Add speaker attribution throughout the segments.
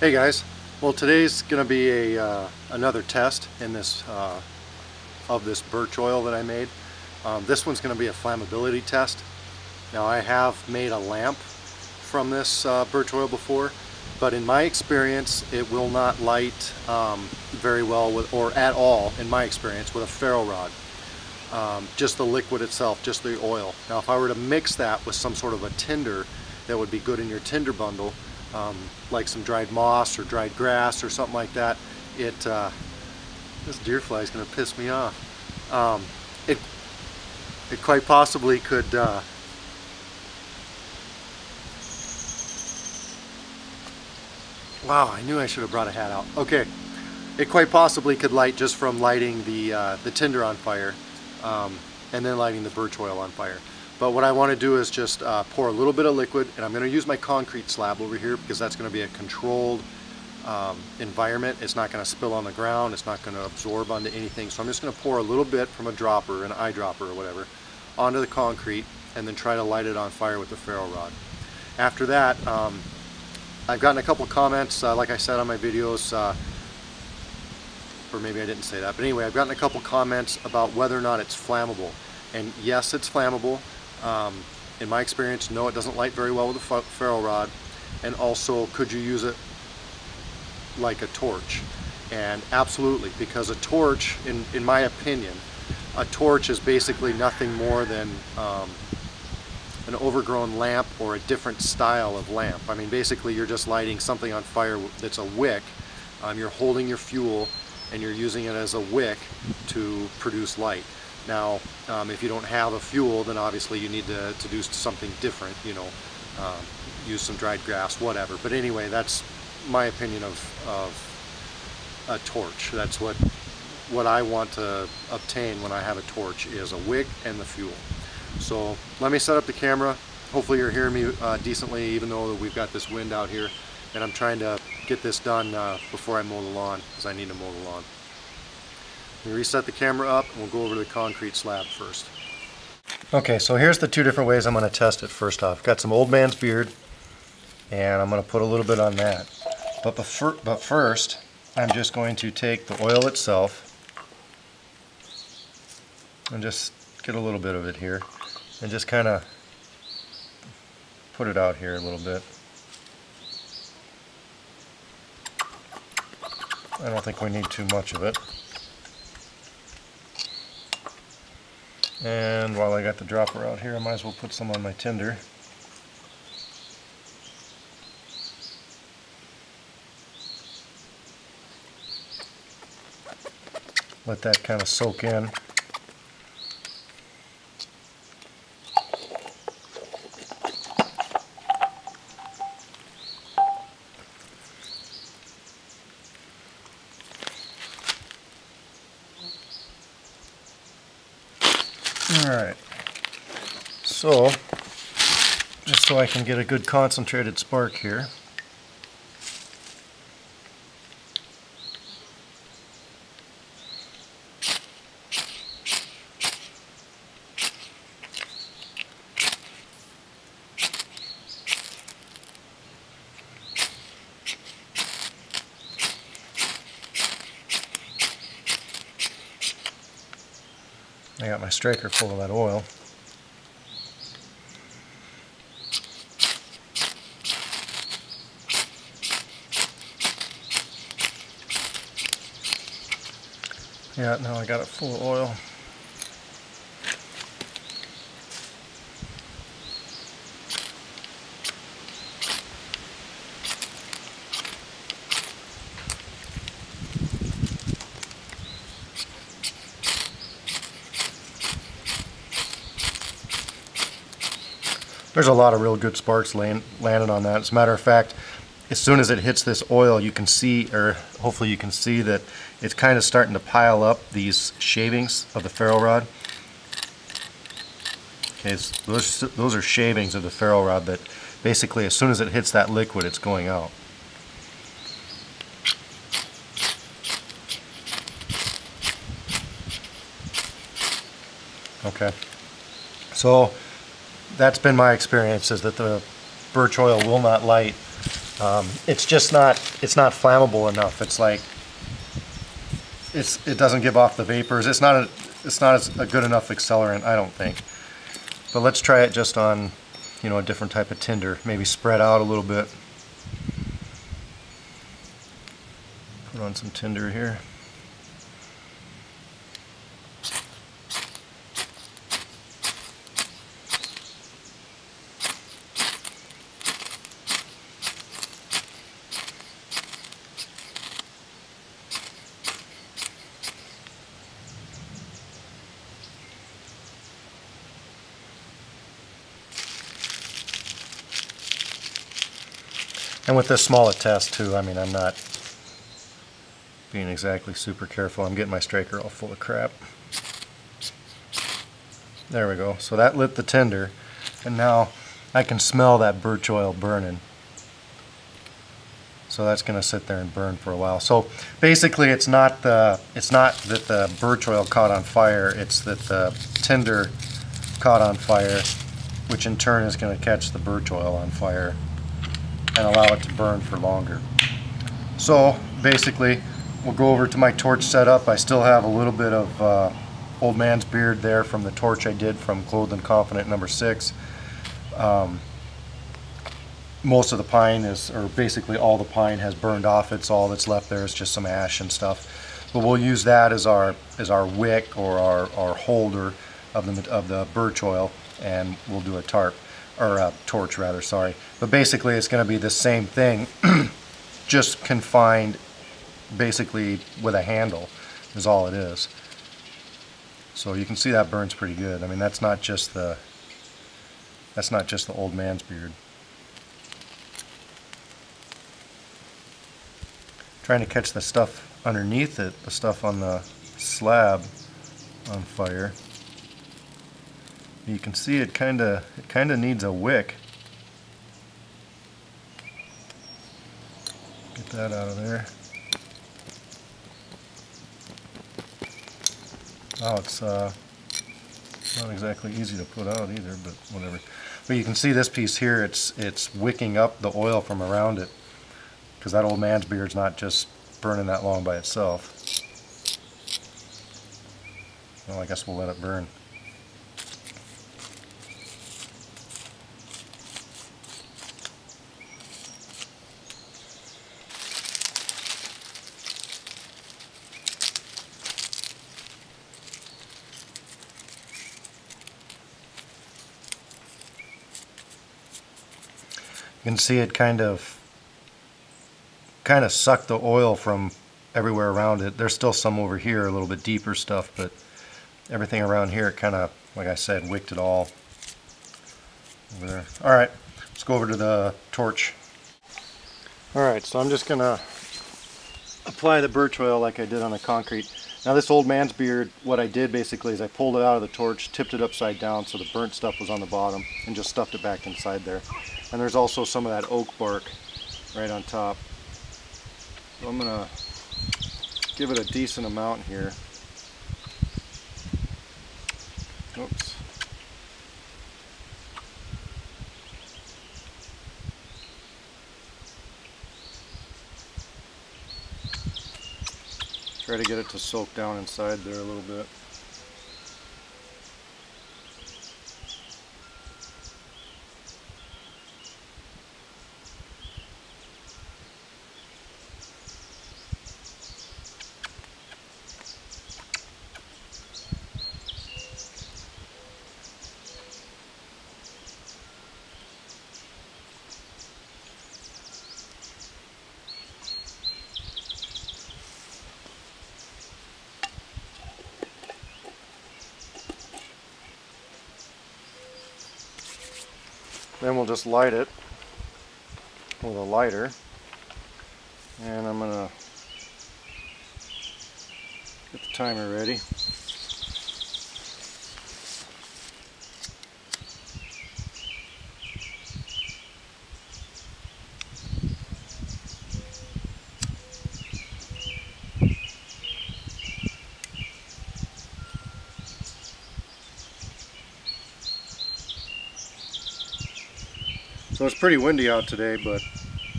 Speaker 1: Hey guys, well today's going to be another test in this of this birch oil that I made. This one's going to be a flammability test. Now I have made a lamp from this birch oil before, but in my experience it will not light very well with, or at all in my experience, with a ferro rod. Just the liquid itself, just the oil. Now if I were to mix that with some sort of a tinder that would be good in your tinder bundle, like some dried moss or dried grass or something like that, this deer fly is going to piss me off. It quite possibly could wow, I knew I should have brought a hat out. Okay, it quite possibly could light just from lighting the tinder on fire, and then lighting the birch oil on fire. But what I want to do is just pour a little bit of liquid, and I'm going to use my concrete slab over here because that's going to be a controlled environment. It's not going to spill on the ground, it's not going to absorb onto anything. So I'm just going to pour a little bit from a dropper, an eyedropper or whatever, onto the concrete, and then try to light it on fire with the ferro rod. After that, I've gotten a couple comments, like I said on my videos, or maybe I didn't say that, but anyway, I've gotten a couple comments about whether or not it's flammable. And yes, it's flammable. In my experience, no, it doesn't light very well with a ferro rod. And also, could you use it like a torch? And absolutely, because a torch, in my opinion, a torch is basically nothing more than an overgrown lamp or a different style of lamp. I mean, basically you're just lighting something on fire that's a wick. You're holding your fuel and you're using it as a wick to produce light. Now, if you don't have a fuel, then obviously you need to do something different, you know, use some dried grass, whatever. But anyway, that's my opinion of a torch. That's what I want to obtain when I have a torch, is a wick and the fuel. So let me set up the camera. Hopefully you're hearing me decently, even though we've got this wind out here. And I'm trying to get this done before I mow the lawn, because I need to mow the lawn. We reset the camera up and we'll go over to the concrete slab first. Okay, so here's the two different ways I'm going to test it. First off, got some old man's beard, and I'm going to put a little bit on that. But first, I'm just going to take the oil itself and just get a little bit of it here and just kind of put it out here a little bit. I don't think we need too much of it. And while I got the dropper out here, I might as well put some on my tinder. Let that kind of soak in. Alright, so just so I can get a good concentrated spark here, I got my striker full of that oil. Yeah, now I got it full of oil. There's a lot of real good sparks landed on that. As a matter of fact, as soon as it hits this oil, you can see, or hopefully you can see, that it's kind of starting to pile up these shavings of the ferro rod. Okay, those are shavings of the ferro rod that basically as soon as it hits that liquid, it's going out. Okay, so that's been my experience, is that the birch oil will not light It's just not, it's not flammable enough. It's like, it doesn't give off the vapors. It's not a good enough accelerant, I don't think. But let's try it just on, you know, a different type of tinder. Maybe spread out a little bit. Put on some tinder here. And with this small a test too, I mean, I'm not being exactly super careful. I'm getting my striker all full of crap. There we go. So that lit the tinder, and now I can smell that birch oil burning. So that's going to sit there and burn for a while. So basically, it's not that the birch oil caught on fire. It's that the tinder caught on fire, which in turn is going to catch the birch oil on fire and allow it to burn for longer. So basically, we'll go over to my torch setup. I still have a little bit of old man's beard there from the torch I did from Clothed and Confident number 6. Most of the pine is, or basically all the pine has burned off. It's all that's left there is just some ash and stuff. But we'll use that as our wick, or our holder of the birch oil, and we'll do a tarp, or a torch rather, sorry. But basically it's going to be the same thing, just confined basically with a handle is all it is. So you can see that burns pretty good. I mean, that's not just the old man's beard. Trying to catch the stuff underneath it, the stuff on the slab on fire. You can see it kind of needs a wick. Get that out of there. Oh, it's not exactly easy to put out either, but whatever. But you can see this piece here, it's wicking up the oil from around it, because that old man's beard's not just burning that long by itself. Well, I guess we'll let it burn. You can see it kind of sucked the oil from everywhere around it. There's still some over here, a little bit deeper stuff, but everything around here, it kind of, like I said, wicked it all over there. Alright, let's go over to the torch. Alright, so I'm just going to apply the birch oil like I did on the concrete. Now this old man's beard, what I did basically is I pulled it out of the torch, tipped it upside down so the burnt stuff was on the bottom, and just stuffed it back inside there. And there's also some of that oak bark right on top. So I'm going to give it a decent amount here. Oops. Try to get it to soak down inside there a little bit. Then we'll just light it with a lighter, and I'm going to get the timer ready. So it's pretty windy out today, but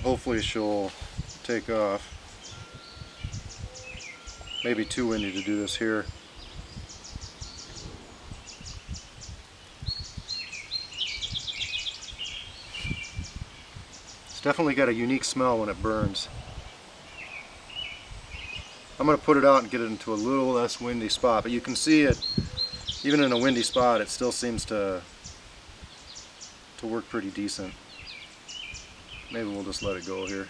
Speaker 1: Hopefully she'll take off. Maybe too windy to do this here. It's definitely got a unique smell when it burns. I'm going to put it out and get it into a little less windy spot, but you can see it, even in a windy spot, it still seems to work pretty decent. Maybe we'll just let it go here.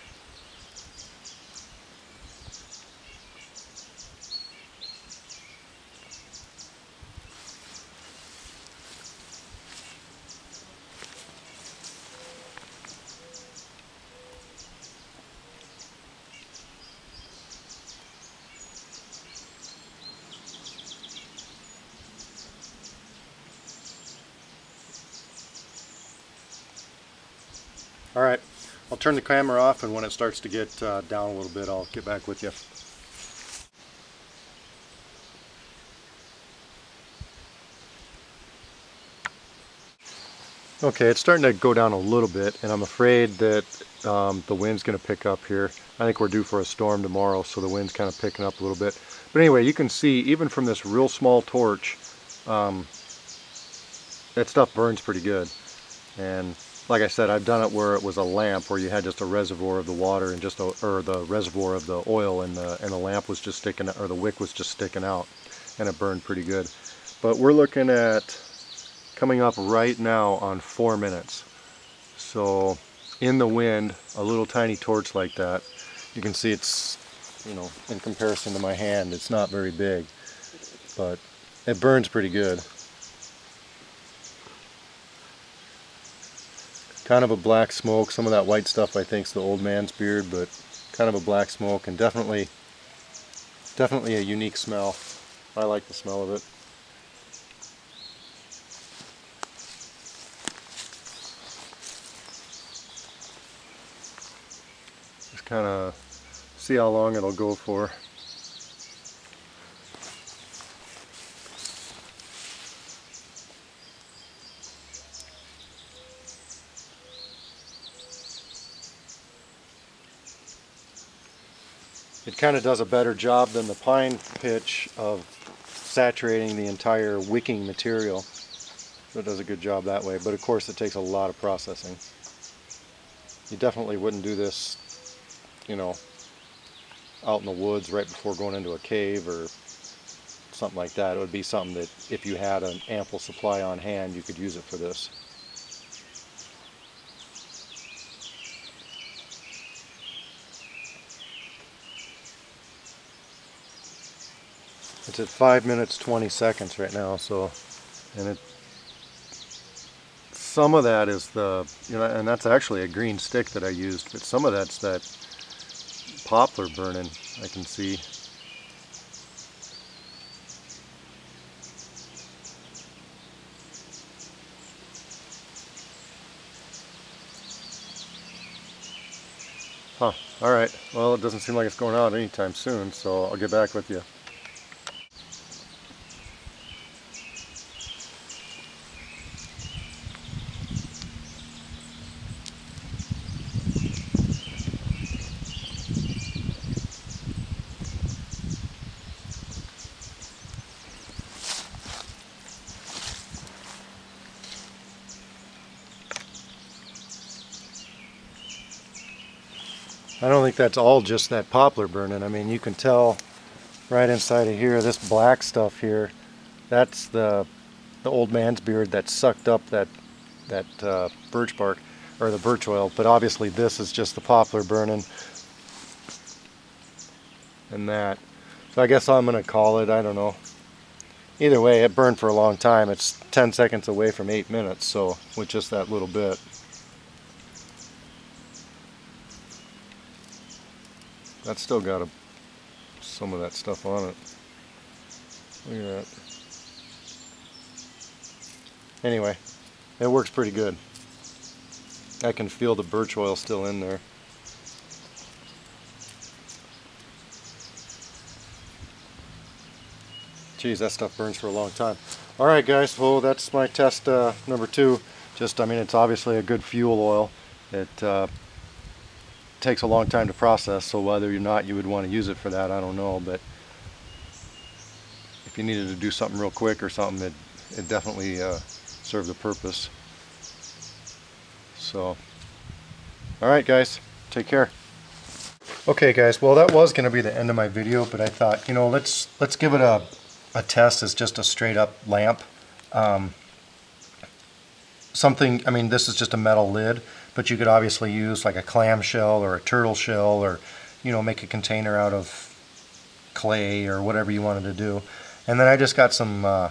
Speaker 1: Alright, I'll turn the camera off, and when it starts to get down a little bit, I'll get back with you. Okay, it's starting to go down a little bit, and I'm afraid that the wind's going to pick up here. I think we're due for a storm tomorrow, so the wind's kind of picking up a little bit. But anyway, you can see, even from this real small torch, that stuff burns pretty good. And like I said, I've done it where it was a lamp, where you had just a reservoir of the water and or the reservoir of the oil, and the lamp was just sticking, or the wick was just sticking out, and it burned pretty good. But we're looking at coming up right now on 4 minutes. So in the wind, a little tiny torch like that, you can see it's, you know, in comparison to my hand, it's not very big, but it burns pretty good. Kind of a black smoke. Some of that white stuff I think is the old man's beard, but kind of a black smoke, and definitely a unique smell. I like the smell of it. Just kind of see how long it'll go for. It kind of does a better job than the pine pitch of saturating the entire wicking material. So it does a good job that way, but of course it takes a lot of processing. You definitely wouldn't do this, you know, out in the woods right before going into a cave or something like that. It would be something that if you had an ample supply on hand, you could use it for this. It's at 5 minutes 20 seconds right now, so, and some of that is the, you know, and that's actually a green stick that I used, but some of that's that poplar burning, I can see. Huh, alright, well, it doesn't seem like it's going out anytime soon, so I'll get back with you. I don't think that's all just that poplar burning. I mean, you can tell right inside of here, this black stuff here, that's the old man's beard that sucked up that birch bark, or the birch oil. But obviously this is just the poplar burning and that. So I guess I'm going to call it, I don't know. Either way, it burned for a long time. It's 10 seconds away from 8 minutes, so with just that little bit. That's still got some of that stuff on it. Look at that. Anyway, it works pretty good. I can feel the birch oil still in there. Geez, that stuff burns for a long time. Alright guys, well that's my test number 2. Just, I mean, it's obviously a good fuel oil. It takes a long time to process, so whether or not you would want to use it for that, I don't know, but if you needed to do something real quick or something, it definitely served the purpose. So, alright guys, take care. Okay guys, well that was going to be the end of my video, but I thought, you know, let's give it a test as just a straight up lamp. Something, I mean, this is just a metal lid, but you could obviously use like a clam shell or a turtle shell, or, you know, make a container out of clay or whatever you wanted to do. And then I just got some more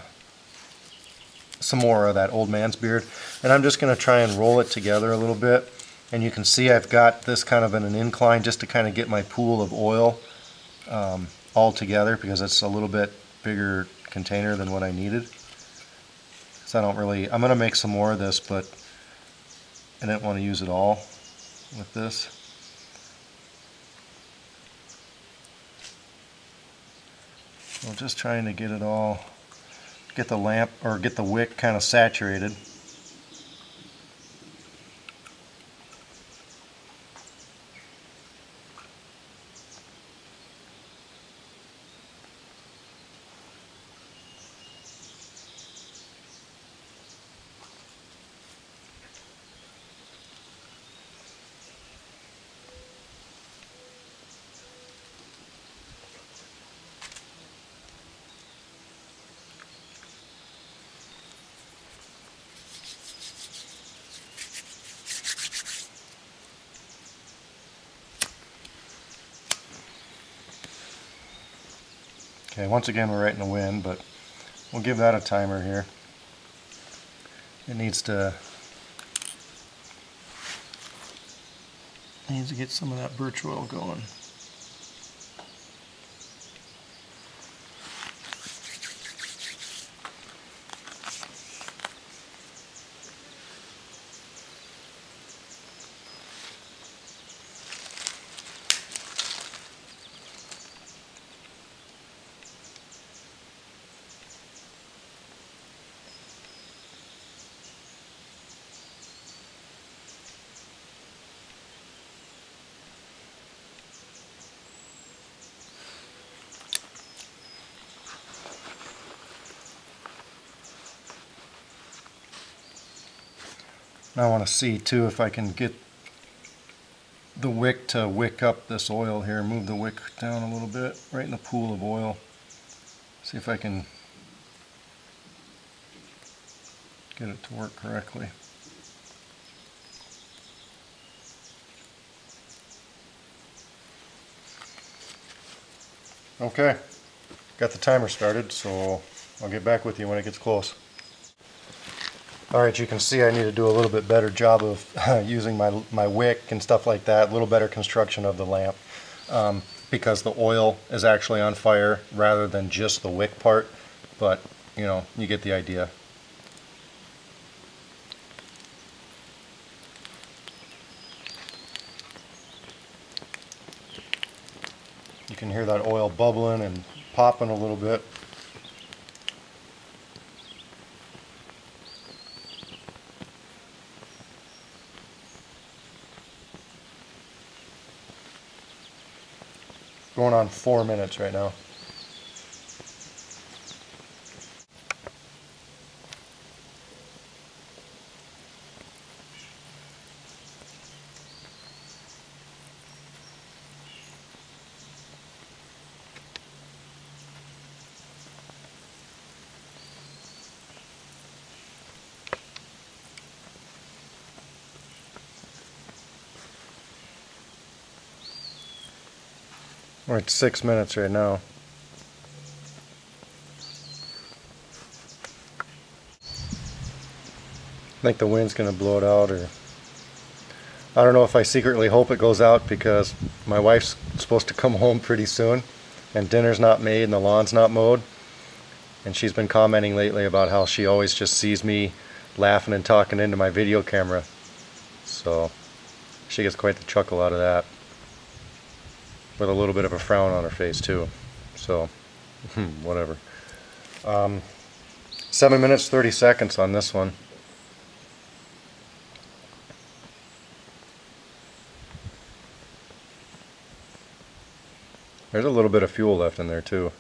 Speaker 1: of that old man's beard, and I'm just going to try and roll it together a little bit. And you can see I've got this kind of in an incline just to kind of get my pool of oil all together, because it's a little bit bigger container than what I needed. So I don't really, I'm going to make some more of this, but I didn't want to use it all with this. So I'm just trying to get it all, get the lamp, or get the wick kind of saturated. Okay, once again we're right in the wind, but we'll give that a timer here. It needs to get some of that birch oil going. I want to see too if I can get the wick to wick up this oil here. Move the wick down a little bit, right in the pool of oil. See if I can get it to work correctly. Okay, got the timer started, so I'll get back with you when it gets close. Alright, you can see I need to do a little bit better job of using my wick and stuff like that, a little better construction of the lamp, because the oil is actually on fire rather than just the wick part, but you know, you get the idea. You can hear that oil bubbling and popping a little bit. Going on 4 minutes right now. We're at 6 minutes right now. I think the wind's going to blow it out, or I don't know if I secretly hope it goes out, because my wife's supposed to come home pretty soon and dinner's not made and the lawn's not mowed, and she's been commenting lately about how she always just sees me laughing and talking into my video camera, so she gets quite the chuckle out of that, with a little bit of a frown on her face too. So whatever. 7 minutes 30 seconds on this one. There's a little bit of fuel left in there too.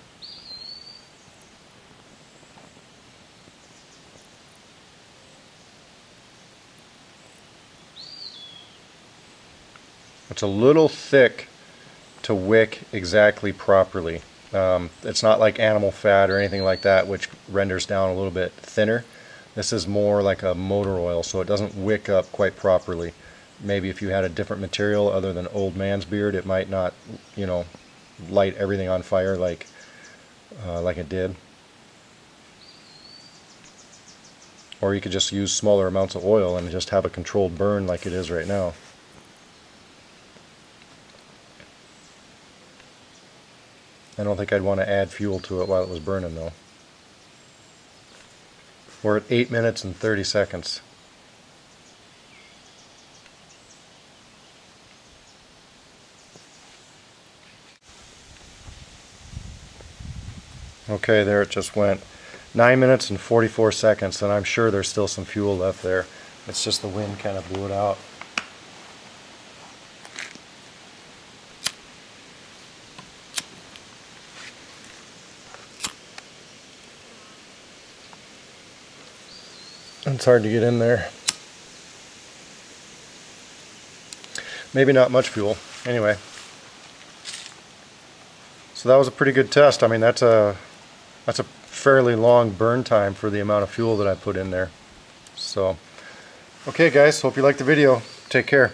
Speaker 1: It's a little thick to wick exactly properly. It's not like animal fat or anything like that, which renders down a little bit thinner. This is more like a motor oil, so it doesn't wick up quite properly. Maybe if you had a different material other than old man's beard, it might not, you know, light everything on fire like it did. Or you could just use smaller amounts of oil and just have a controlled burn like it is right now. I don't think I'd want to add fuel to it while it was burning though. We're at 8 minutes and 30 seconds. Okay, there it just went. 9 minutes and 44 seconds, and I'm sure there's still some fuel left there. It's just the wind kind of blew it out. It's hard to get in there. Maybe not much fuel. Anyway. So that was a pretty good test. I mean, that's a fairly long burn time for the amount of fuel that I put in there. So, okay guys, hope you liked the video. Take care.